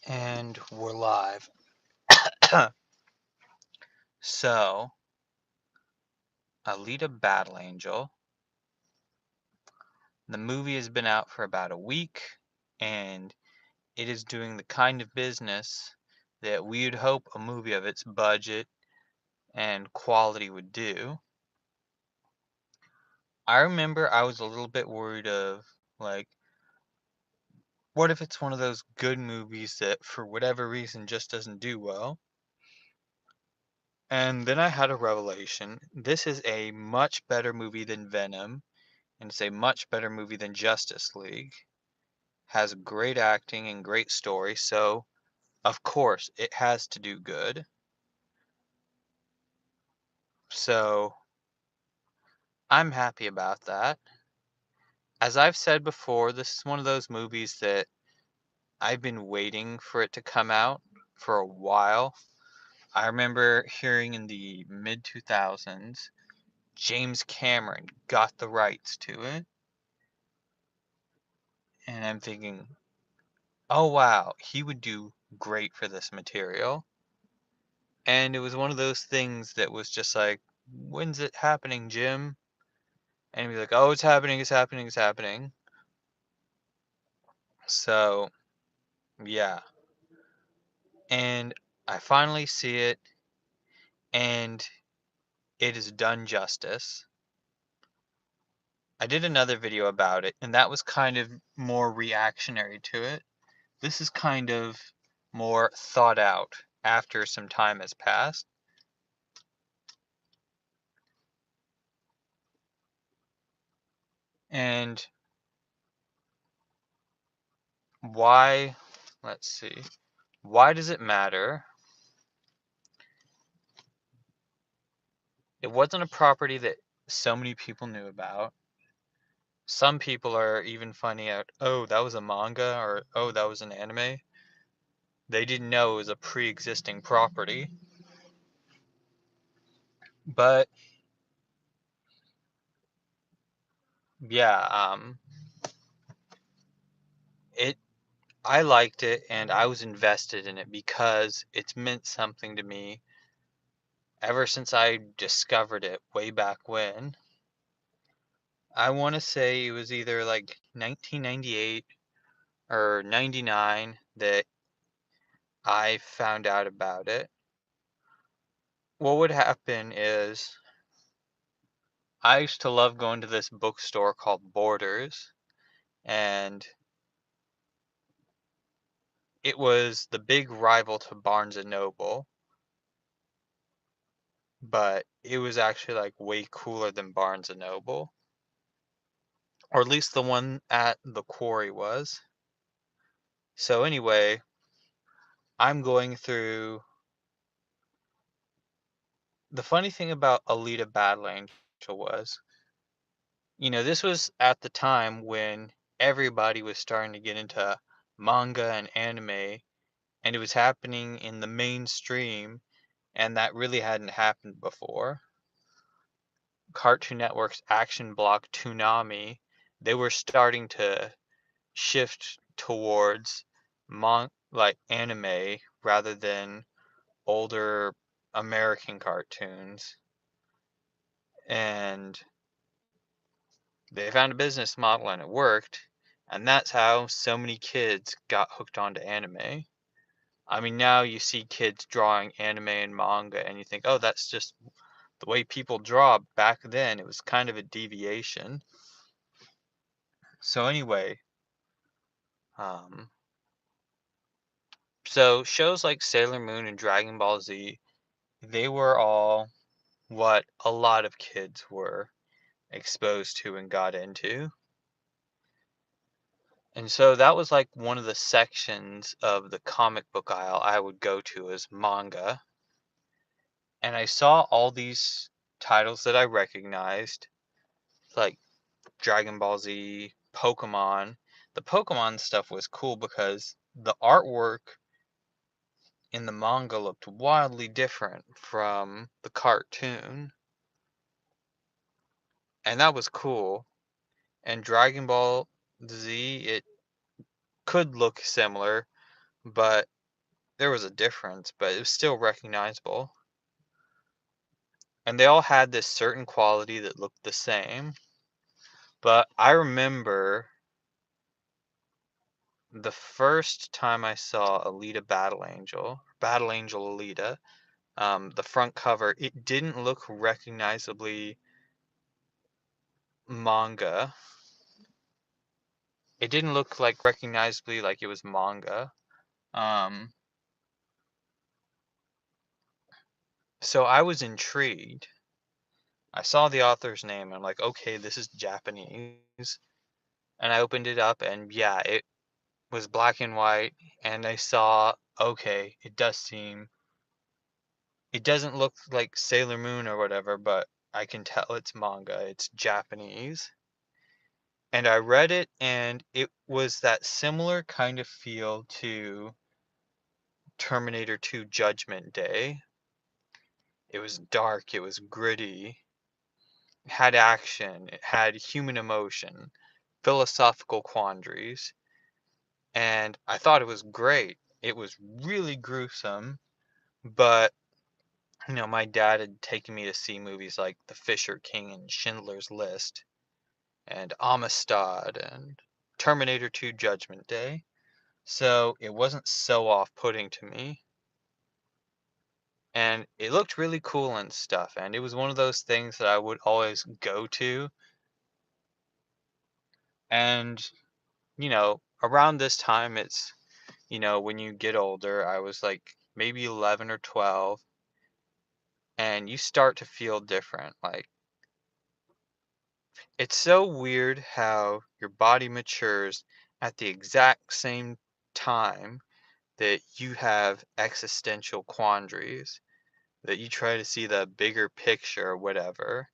And we're live. So, Alita Battle Angel. The movie has been out for about a week, and it is doing the kind of business that we would hope a movie of its budget and quality would do. I remember I was a little bit worried of, like, what if it's one of those good movies that, for whatever reason, just doesn't do well? And then I had a revelation. This is a much better movie than Venom, and it's a much better movie than Justice League. Has great acting and great story, so of course it has to do good. So I'm happy about that. As I've said before, this is one of those movies that I've been waiting for it to come out for a while. I remember hearing in the mid 2000s James Cameron got the rights to it, and I'm thinking, oh wow, he would do great for this material. And it was one of those things that was just like, when's it happening, Jim? And he'd be like, oh, it's happening, it's happening, it's happening. So, yeah. And I finally see it, and it is done justice. I did another video about it, and that was kind of more reactionary to it. This is kind of more thought out after some time has passed. And why, let's see, why does it matter? It wasn't a property that so many people knew about. Some people are even finding out, oh, that was a manga, or oh, that was an anime. They didn't know it was a pre-existing property. But yeah, it I liked it and I was invested in it because it's meant something to me ever since I discovered it way back when. I want to say it was either like 1998 or 99 that I found out about it. What would happen is I used to love going to this bookstore called Borders, and it was the big rival to Barnes and Noble, but it was actually like way cooler than Barnes and Noble, or at least the one at the quarry was. So anyway, I'm going through. The funny thing about Alita Battle Angel was, this was at the time when everybody was starting to get into manga and anime, and it was happening in the mainstream, and that really hadn't happened before. Cartoon Network's action block Toonami, they were starting to shift towards like anime rather than older American cartoons. And they found a business model and it worked. And that's how so many kids got hooked onto anime. I mean, now you see kids drawing anime and manga, and you think, oh, that's just the way people draw. Back then, it was kind of a deviation. So, anyway, um, so shows like Sailor Moon and Dragon Ball Z, they were all what a lot of kids were exposed to and got into. And so that was like one of the sections of the comic book aisle I would go to as manga. And I saw all these titles that I recognized, like Dragon Ball Z, Pokemon. The Pokemon stuff was cool because the artwork in the manga looked wildly different from the cartoon. And that was cool. And Dragon Ball Z, it could look similar, but there was a difference, but it was still recognizable. And they all had this certain quality that looked the same. But I remember the first time I saw Alita Battle Angel Alita, the front cover, it didn't look recognizably manga. It didn't look like recognizably like it was manga. Um, so I was intrigued. I saw the author's name and I'm like, okay, this is Japanese. And I opened it up and yeah, it was black and white. And I saw, okay, it doesn't look like Sailor Moon or whatever, but I can tell it's manga. It's Japanese. And I read it and it was that similar kind of feel to Terminator 2 Judgment Day. It was dark, it was gritty, it had action, it had human emotion, philosophical quandaries, and I thought it was great. It was really gruesome, but my dad had taken me to see movies like The Fisher King and Schindler's List and Amistad and Terminator 2 Judgment Day, so it wasn't so off-putting to me. And it looked really cool and stuff, and it was one of those things that I would always go to. And around this time, it's when you get older, I was like maybe 11 or 12, and you start to feel different. Like, it's so weird how your body matures at the exact same time that you have existential quandaries, that you try to see the bigger picture or whatever,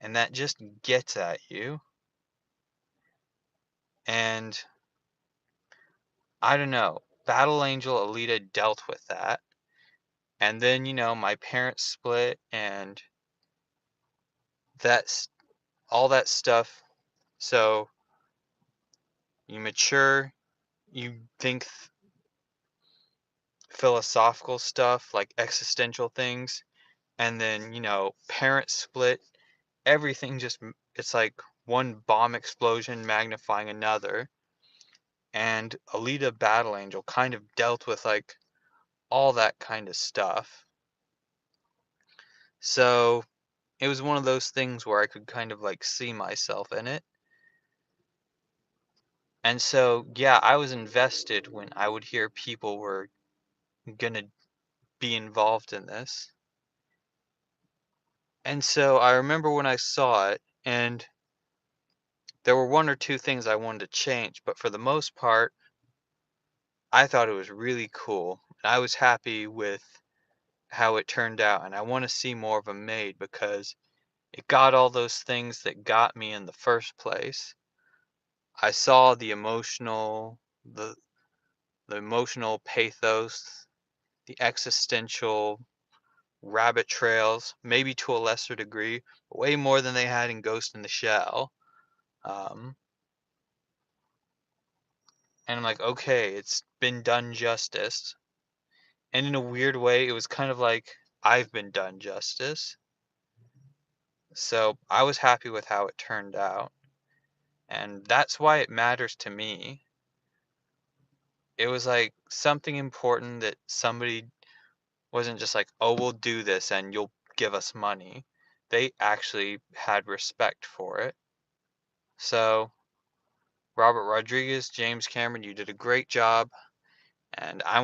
and that just gets at you. And I don't know, Battle Angel Alita dealt with that. And then, my parents split and that's all that stuff. So you mature, you think philosophical stuff like existential things, and then, parents split, everything just it's like one bomb explosion magnifying another. And Alita Battle Angel kind of dealt with like all that kind of stuff. So it was one of those things where I could kind of like see myself in it. And so, yeah, I was invested when I would hear people were gonna be involved in this. And so I remember when I saw it, and there were one or two things I wanted to change, but for the most part, I thought it was really cool. And I was happy with how it turned out, and I want to see more of them made because it got all those things that got me in the first place. I saw the emotional pathos, the existential rabbit trails, maybe to a lesser degree, way more than they had in Ghost in the Shell. Um, and I'm like, okay, it's been done justice. And in a weird way, it was kind of like I've been done justice. So I was happy with how it turned out. And that's why it matters to me. It was like something important that somebody wasn't just like, oh, we'll do this and you'll give us money. They actually had respect for it. So, Robert Rodriguez, James Cameron, you did a great job, and I